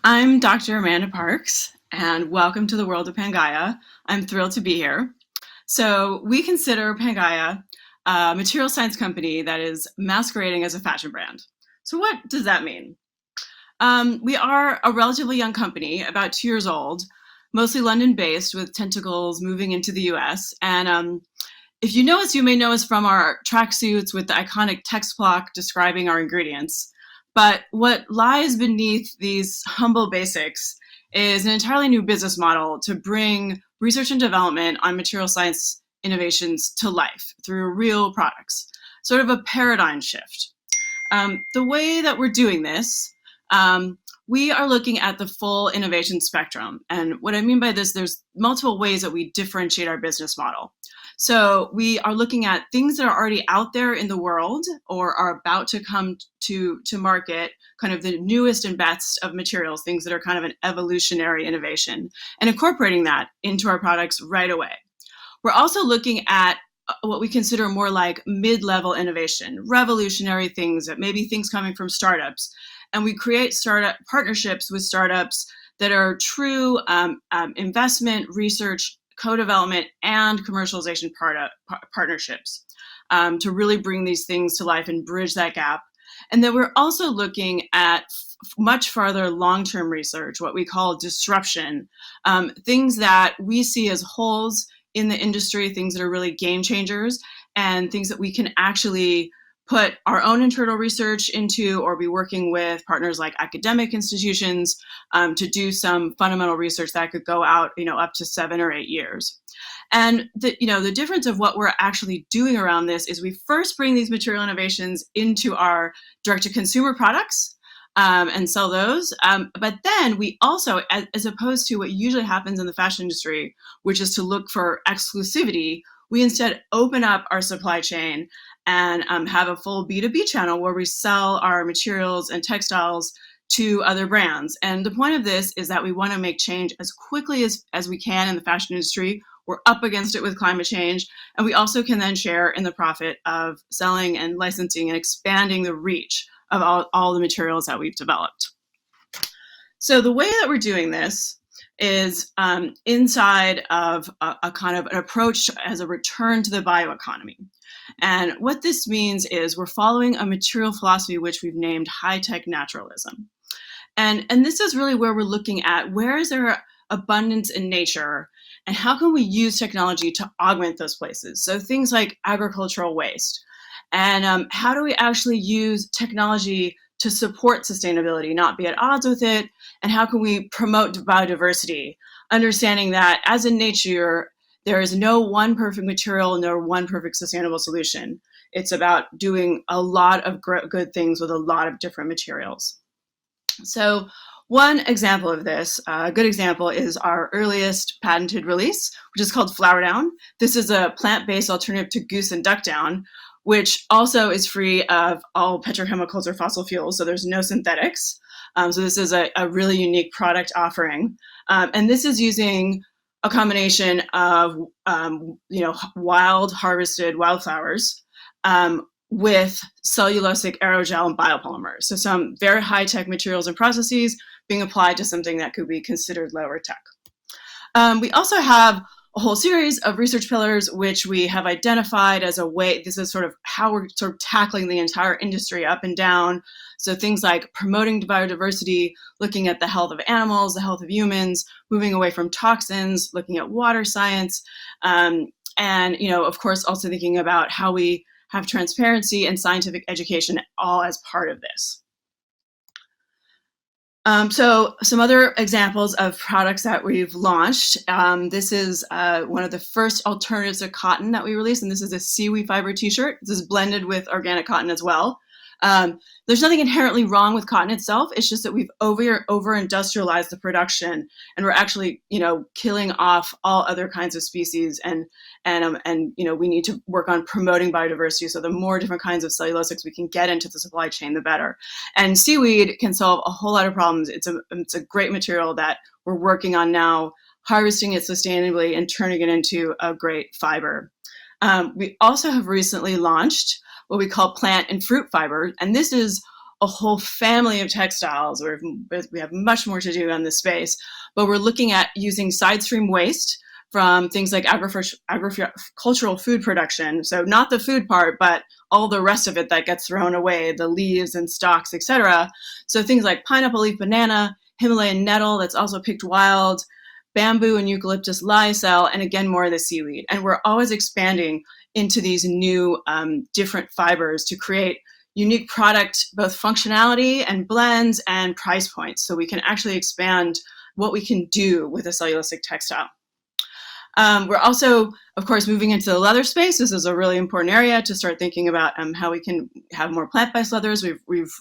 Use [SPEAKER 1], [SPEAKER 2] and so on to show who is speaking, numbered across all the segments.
[SPEAKER 1] I'm Dr. Amanda Parks, and welcome to the world of PANGAIA. I'm thrilled to be here. So we consider PANGAIA a material science company that is masquerading as a fashion brand. So what does that mean? We are a relatively young company, about 2 years old, mostly London-based with tentacles moving into the US. And if you know us, you may know us from our tracksuits with the iconic text block describing our ingredients. But what lies beneath these humble basics is an entirely new business model to bring research and development on material science innovations to life through real products, sort of a paradigm shift. The way that we're doing this, we are looking at the full innovation spectrum. And what I mean by this, there's multiple ways that we differentiate our business model. So we are looking at things that are already out there in the world or are about to come to market, kind of the newest and best of materials, things that are kind of an evolutionary innovation, and incorporating that into our products right away. We're also looking at what we consider more like mid-level innovation, revolutionary things, that maybe things coming from startups. And we create startup partnerships with startups that are true investment, research, co-development, and commercialization partnerships to really bring these things to life and bridge that gap. And then we're also looking at much farther long-term research, what we call disruption, things that we see as holes in the industry, things that are really game changers, and things that we can actually put our own internal research into, or be working with partners like academic institutions to do some fundamental research that could go out, up to 7 or 8 years. And the difference of what we're actually doing around this is we first bring these material innovations into our direct-to-consumer products and sell those. But then we also, as opposed to what usually happens in the fashion industry, which is to look for exclusivity, we instead open up our supply chain and have a full B2B channel where we sell our materials and textiles to other brands. And the point of this is that we want to make change as quickly as we can in the fashion industry. We're up against it with climate change, and we also can then share in the profit of selling and licensing and expanding the reach of all the materials that we've developed. So the way that we're doing this is inside of a kind of an approach as a return to the bioeconomy. And what this means is we're following a material philosophy which we've named high-tech naturalism. And this is really where we're looking at where is there abundance in nature and how can we use technology to augment those places? So things like agricultural waste. And how do we actually use technology to support sustainability, not be at odds with it? And how can we promote biodiversity, understanding that as in nature, there is no one perfect material, no one perfect sustainable solution. It's about doing a lot of good things with a lot of different materials. So one example of this, a good example, is our earliest patented release, which is called Flower Down. This is a plant-based alternative to goose and duck down, which also is free of all petrochemicals or fossil fuels, so there's no synthetics. So this is a really unique product offering. And this is using a combination of wild harvested wildflowers with cellulosic aerogel and biopolymers. So some very high-tech materials and processes being applied to something that could be considered lower tech. We also have a whole series of research pillars which we have identified as a way, this is sort of how we're sort of tackling the entire industry up and down. So things like promoting biodiversity, looking at the health of animals, the health of humans, moving away from toxins, looking at water science, and of course also thinking about how we have transparency and scientific education all as part of this. So some other examples of products that we've launched. This is one of the first alternatives to cotton that we released, and this is a seaweed fiber t-shirt. This is blended with organic cotton as well. There's nothing inherently wrong with cotton itself. It's just that we've over-industrialized the production, and we're actually, killing off all other kinds of species, and we need to work on promoting biodiversity. So the more different kinds of cellulosics we can get into the supply chain, the better. And seaweed can solve a whole lot of problems. It's a great material that we're working on now, harvesting it sustainably and turning it into a great fiber. We also have recently launched what we call plant and fruit fiber. And this is a whole family of textiles. We have much more to do on this space, but we're looking at using side stream waste from things like agricultural food production. So not the food part, but all the rest of it that gets thrown away, the leaves and stalks, etc. So things like pineapple leaf banana, Himalayan nettle that's also picked wild, bamboo and eucalyptus lyocell, and again, more of the seaweed. And we're always expanding into these new different fibers to create unique product, both functionality and blends and price points. So we can actually expand what we can do with a cellulosic textile. We're also, of course, moving into the leather space. This is a really important area to start thinking about how we can have more plant-based leathers. We've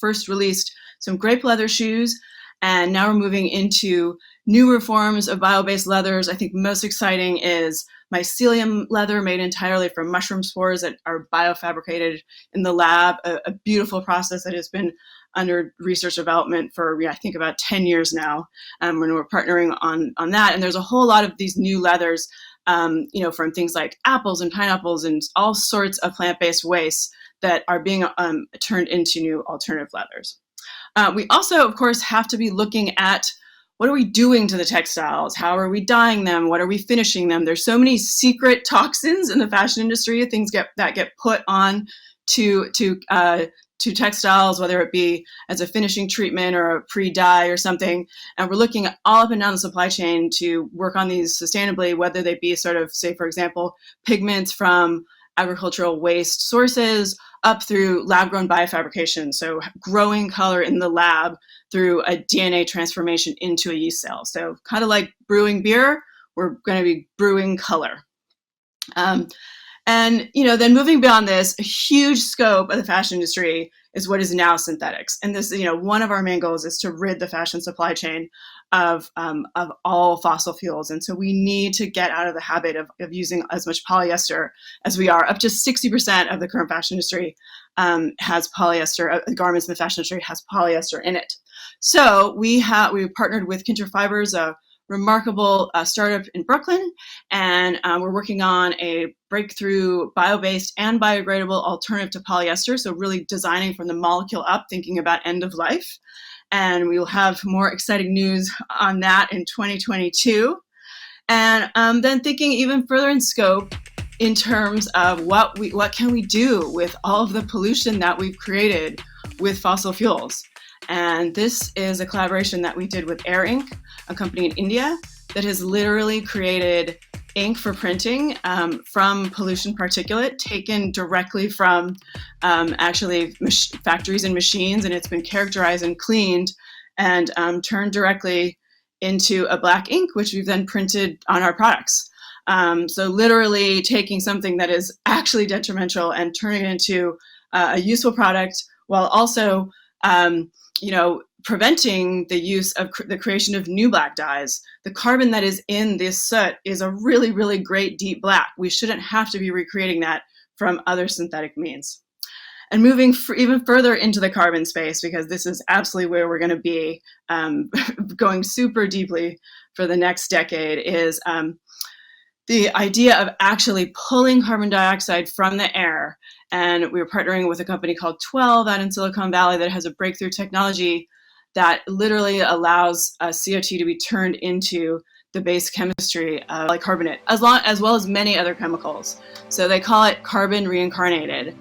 [SPEAKER 1] first released some grape leather shoes, and now we're moving into newer forms of bio-based leathers. I think most exciting is mycelium leather made entirely from mushroom spores that are bio-fabricated in the lab, a beautiful process that has been under research development for, I think, about 10 years now, when we're partnering on that. And there's a whole lot of these new leathers, from things like apples and pineapples and all sorts of plant-based wastes that are being turned into new alternative leathers. We also, of course, have to be looking at what are we doing to the textiles? How are we dyeing them? What are we finishing them? There's so many secret toxins in the fashion industry, things that get put on to textiles, whether it be as a finishing treatment or a pre-dye or something. And we're looking all up and down the supply chain to work on these sustainably, whether they be sort of, say, for example, pigments from agricultural waste sources up through lab-grown biofabrication, so growing color in the lab through a DNA transformation into a yeast cell. So kind of like brewing beer, we're going to be brewing color. And then moving beyond this, a huge scope of the fashion industry is what is now synthetics. And this, one of our main goals is to rid the fashion supply chain of all fossil fuels. And so we need to get out of the habit of using as much polyester as we are. Up to 60% of the current fashion industry has polyester. Garments in the fashion industry has polyester in it. So we partnered with Kinter Fibers, a remarkable startup in Brooklyn, and we're working on a breakthrough bio-based and biodegradable alternative to polyester, so really designing from the molecule up, thinking about end of life. And we will have more exciting news on that in 2022. And then thinking even further in scope in terms of what can we do with all of the pollution that we've created with fossil fuels. And this is a collaboration that we did with Air Ink, a company in India that has literally created ink for printing from pollution particulate taken directly from factories and machines, and it's been characterized and cleaned and turned directly into a black ink, which we've then printed on our products. So literally taking something that is actually detrimental and turning it into a useful product, while also preventing the use of the creation of new black dyes. The carbon that is in this soot is a really, really great deep black. We shouldn't have to be recreating that from other synthetic means. And moving even further into the carbon space, because this is absolutely where we're going to be going super deeply for the next decade, is the idea of actually pulling carbon dioxide from the air. And we were partnering with a company called 12 out in Silicon Valley that has a breakthrough technology that literally allows CO2 to be turned into the base chemistry of polycarbonate, as well as many other chemicals. So they call it carbon reincarnated.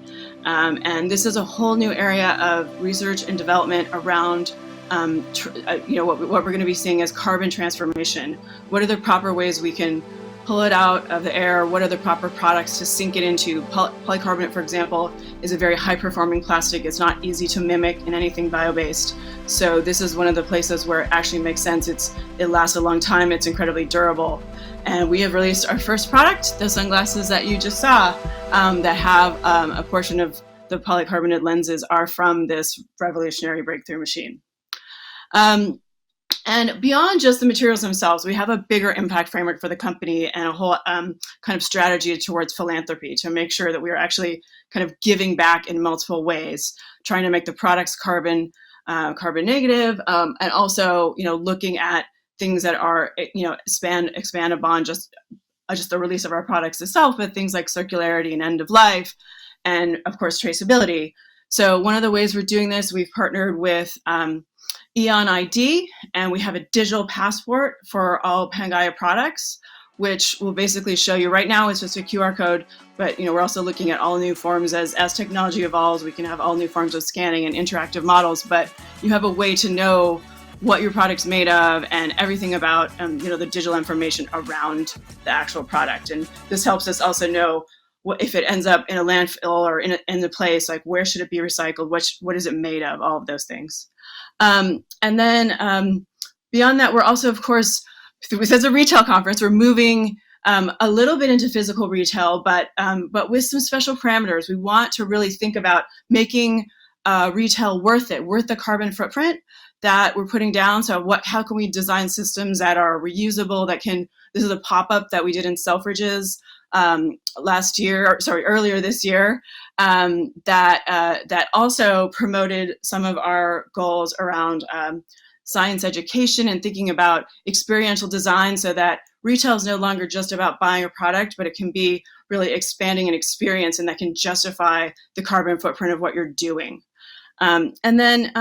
[SPEAKER 1] And this is a whole new area of research and development around what we're going to be seeing as carbon transformation. What are the proper ways we can pull it out of the air? What are the proper products to sink it into? Polycarbonate, for example, is a very high-performing plastic. It's not easy to mimic in anything bio-based. So this is one of the places where it actually makes sense. It lasts a long time. It's incredibly durable. And we have released our first product, the sunglasses that you just saw, that have a portion of the polycarbonate lenses are from this revolutionary breakthrough machine. And beyond just the materials themselves, we have a bigger impact framework for the company and a whole kind of strategy towards philanthropy to make sure that we are actually kind of giving back in multiple ways, trying to make the products carbon negative, and also looking at things that are expand upon just the release of our products itself, but things like circularity and end of life, and of course traceability. So one of the ways we're doing this, we've partnered with Eon ID, and we have a digital passport for all PANGAIA products, which will basically show you. Right now it's just a QR code, but we're also looking at all new forms as technology evolves. We can have all new forms of scanning and interactive models, but you have a way to know what your product's made of and everything about the digital information around the actual product. And this helps us also know if it ends up in a landfill or in the place, like where should it be recycled, what is it made of, all of those things. And then beyond that, we're also, of course, as a retail conference, we're moving a little bit into physical retail, but with some special parameters. We want to really think about making retail worth the carbon footprint that we're putting down. So how can we design systems that are reusable, this is a pop-up that we did in Selfridges earlier this year, that also promoted some of our goals around science education and thinking about experiential design, so that retail is no longer just about buying a product, but it can be really expanding an experience, and that can justify the carbon footprint of what you're doing. And then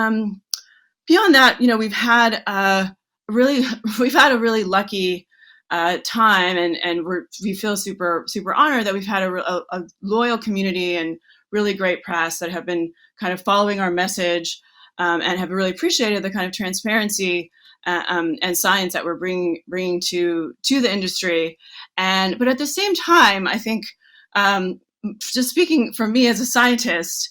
[SPEAKER 1] beyond that, we've had a really lucky time, and we feel super honored that we've had a loyal community and really great press that have been kind of following our message, and have really appreciated the kind of transparency and science that we're bringing to the industry. But at the same time, I think, just speaking for me as a scientist,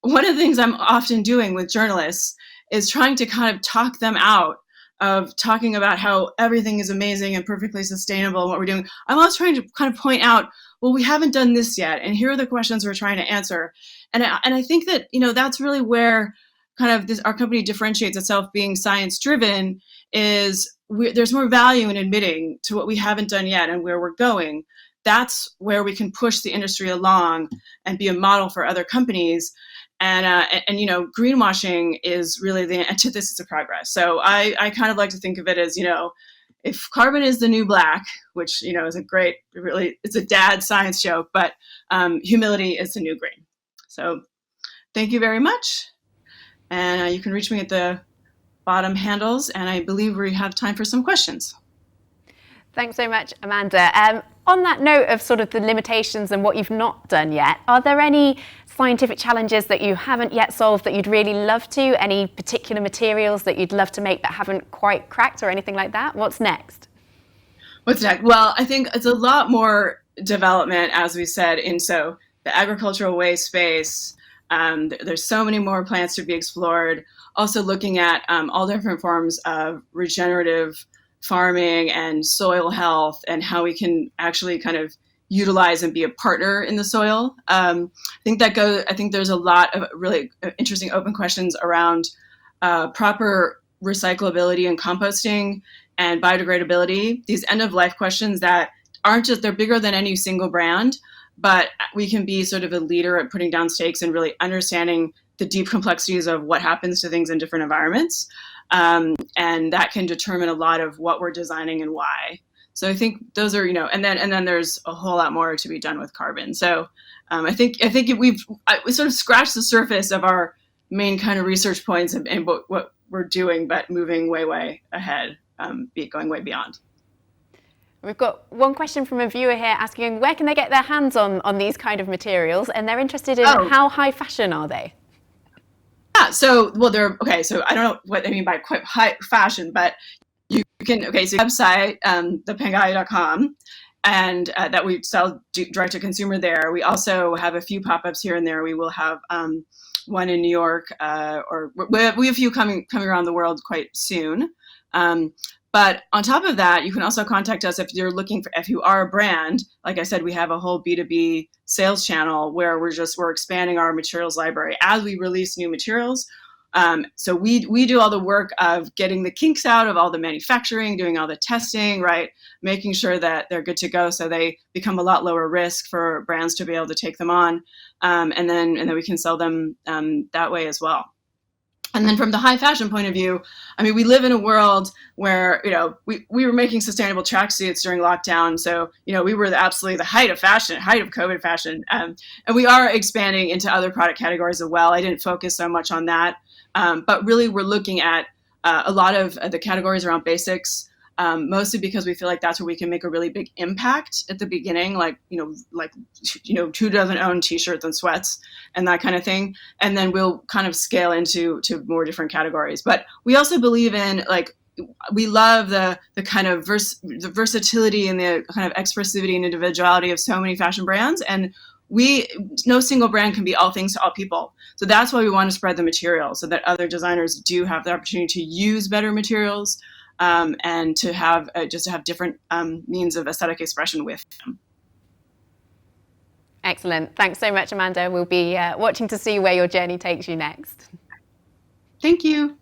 [SPEAKER 1] one of the things I'm often doing with journalists is trying to kind of talk them out of talking about how everything is amazing and perfectly sustainable and what we're doing. I'm always trying to kind of point out, well, we haven't done this yet, and here are the questions we're trying to answer. And I think that that's really where kind of our company differentiates itself, being science driven, is there's more value in admitting to what we haven't done yet and where we're going. That's where we can push the industry along and be a model for other companies. And greenwashing is really the antithesis of progress. So I kind of like to think of it as, if carbon is the new black, which, is it's a dad science joke, but humility is the new green. So thank you very much. And you can reach me at the bottom handles, and I believe we have time for some questions.
[SPEAKER 2] Thanks so much, Amanda. On that note of sort of the limitations and what you've not done yet, are there any scientific challenges that you haven't yet solved that you'd really love to? Any particular materials that you'd love to make that haven't quite cracked or anything like that? What's next?
[SPEAKER 1] What's next? Well, I think it's a lot more development, as we said, in the agricultural waste space. There's so many more plants to be explored. Also looking at all different forms of regenerative farming and soil health, and how we can actually kind of utilize and be a partner in the soil. I think there's a lot of really interesting open questions around proper recyclability and composting and biodegradability. These end of life questions that they're bigger than any single brand, but we can be sort of a leader at putting down stakes and really understanding the deep complexities of what happens to things in different environments. And that can determine a lot of what we're designing and why. So I think those are, and then there's a whole lot more to be done with carbon. So I think we sort of scratched the surface of our main kind of research points and what we're doing, but moving way ahead, going way beyond.
[SPEAKER 2] We've got one question from a viewer here asking, where can they get their hands on these kind of materials? And they're interested in how high fashion are they?
[SPEAKER 1] Yeah, so I don't know what they mean by quite high fashion, but you can, so website, thepangaia.com, and that we sell direct to consumer there. We also have a few pop-ups here and there. We will have one in New York, or we have a few coming around the world quite soon. But on top of that, you can also contact us if you are a brand. Like I said, we have a whole B2B sales channel where we're expanding our materials library as we release new materials. So we do all the work of getting the kinks out of all the manufacturing, doing all the testing, right? Making sure that they're good to go, so they become a lot lower risk for brands to be able to take them on. And then we can sell them that way as well. And then from the high fashion point of view, I mean, we live in a world where, we were making sustainable tracksuits during lockdown. So, we were absolutely the height of fashion, height of COVID fashion. And we are expanding into other product categories as well. I didn't focus so much on that. But really, we're looking at a lot of the categories around basics, mostly because we feel like that's where we can make a really big impact at the beginning, like 2 dozen own t-shirts and sweats and that kind of thing, and then we'll kind of scale into more different categories. But we also believe in, like, we love the kind of the versatility and the kind of expressivity and individuality of so many fashion brands, and no single brand can be all things to all people. So that's why we want to spread the material so that other designers do have the opportunity to use better materials, and to have different means of aesthetic expression with them.
[SPEAKER 2] Excellent. Thanks so much, Amanda. We'll be watching to see where your journey takes you next.
[SPEAKER 1] Thank you.